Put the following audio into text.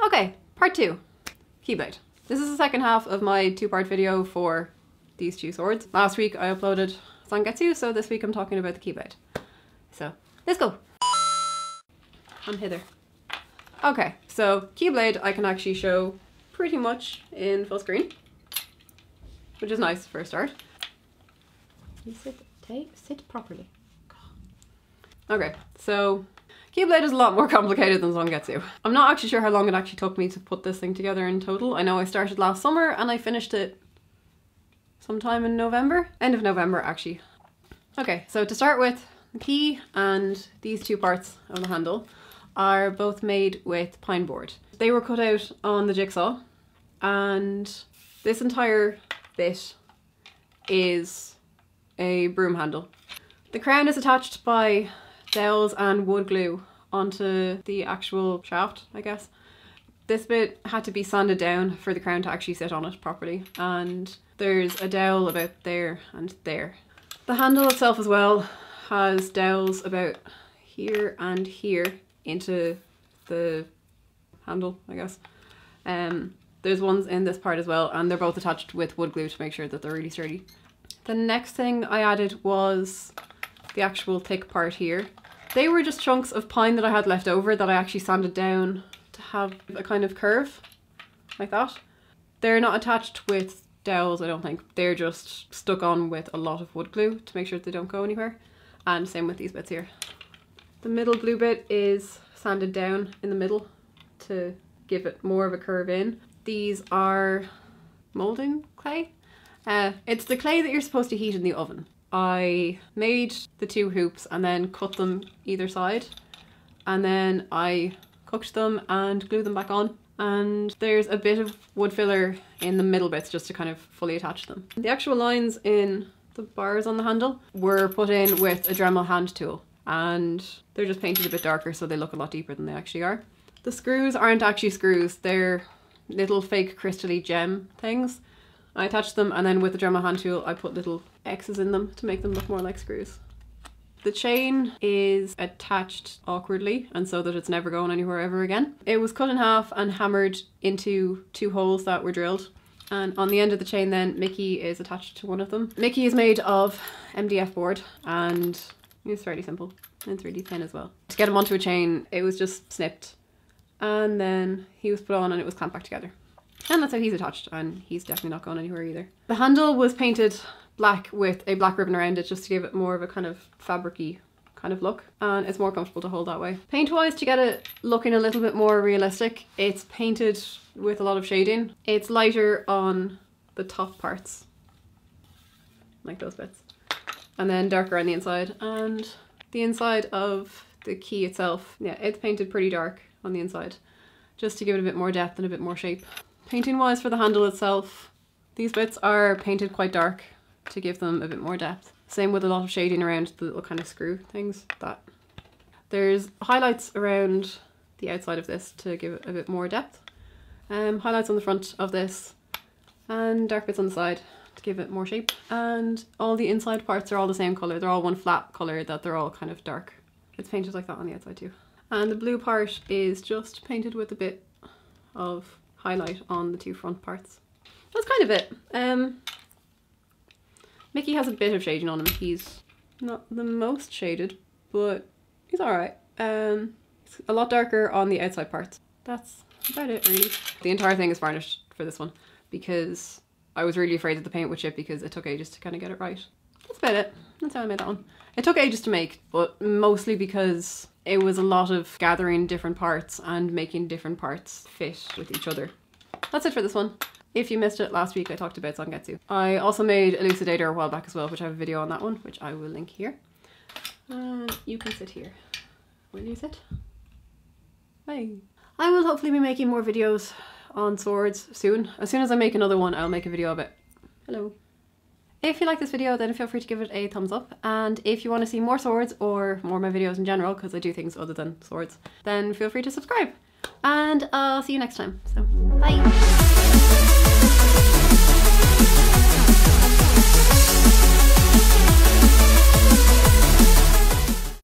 Okay, part 2. Keyblade. This is the second half of my 2-part video for these 2 swords. Last week I uploaded Zangetsu, so this week I'm talking about the Keyblade. So, let's go! I'm hither. Okay, so Keyblade I can actually show pretty much in full screen, which is nice for a start. You sit properly. Okay, so Keyblade is a lot more complicated than Zangetsu. I'm not actually sure how long it actually took me to put this thing together in total. I know I started last summer and I finished it sometime in November. End of November, actually. Okay, so to start with, the key and these 2 parts of the handle are both made with pine board. They were cut out on the jigsaw, and this entire bit is a broom handle. The crown is attached by dowels and wood glue onto the actual shaft, I guess. This bit had to be sanded down for the crown to actually sit on it properly, and there's a dowel about there and there. The handle itself as well has dowels about here and here into the handle, I guess. There's ones in this part as well, and they're both attached with wood glue to make sure that they're really sturdy. The next thing I added was the actual thick part here. They were just chunks of pine that I had left over that I actually sanded down to have a kind of curve, like that. They're not attached with dowels, I don't think. They're just stuck on with a lot of wood glue to make sure that they don't go anywhere. And same with these bits here. The middle glue bit is sanded down in the middle to give it more of a curve in. These are molding clay. It's the clay that you're supposed to heat in the oven. I made the 2 hoops and then cut them either side, and then I cooked them and glued them back on, and there's a bit of wood filler in the middle bits just to kind of fully attach them. The actual lines in the bars on the handle were put in with a Dremel hand tool, and they're just painted a bit darker so they look a lot deeper than they actually are. The screws aren't actually screws, they're little fake crystally gem things. I attached them, and then with the Dremel hand tool I put little X's in them to make them look more like screws. The chain is attached awkwardly, and so that it's never going anywhere ever again. It was cut in half and hammered into 2 holes that were drilled, and on the end of the chain then Mickey is attached to one of them. Mickey is made of MDF board, and it's fairly simple and it's really thin as well. To get him onto a chain it was just snipped, and then he was put on and it was clamped back together. And that's how he's attached, and he's definitely not going anywhere either. The handle was painted black with a black ribbon around it just to give it more of a kind of fabric-y kind of look, and it's more comfortable to hold that way. Paint-wise, to get it looking a little bit more realistic, it's painted with a lot of shading. It's lighter on the top parts, like those bits, and then darker on the inside. And the inside of the key itself, yeah, it's painted pretty dark on the inside, just to give it a bit more depth and a bit more shape. Painting wise for the handle itself, these bits are painted quite dark to give them a bit more depth. Same with a lot of shading around the little kind of screw things. That there's highlights around the outside of this to give it a bit more depth. Highlights on the front of this, and dark bits on the side to give it more shape. And all the inside parts are all the same colour. They're all one flat colour that they're all kind of dark. It's painted like that on the outside too. And the blue part is just painted with a bit of highlight on the 2 front parts. That's kind of it. Mickey has a bit of shading on him. He's not the most shaded, but he's alright. It's a lot darker on the outside parts. That's about it really. The entire thing is varnished for this one because I was really afraid that the paint would chip because it took ages to kind of get it right. That's about it. That's how I made that one. It took ages to make, but mostly because it was a lot of gathering different parts and making different parts fit with each other. That's it for this one. If you missed it, last week I talked about Zangetsu. I also made Elucidator a while back as well, which I have a video on that one, which I will link here. And you can sit here. Will you sit? Hey. I will hopefully be making more videos on swords soon. As soon as I make another one, I'll make a video of it. Hello. If you like this video, then feel free to give it a thumbs up, and if you want to see more swords or more of my videos in general, because I do things other than swords, then feel free to subscribe, and I'll see you next time. So bye.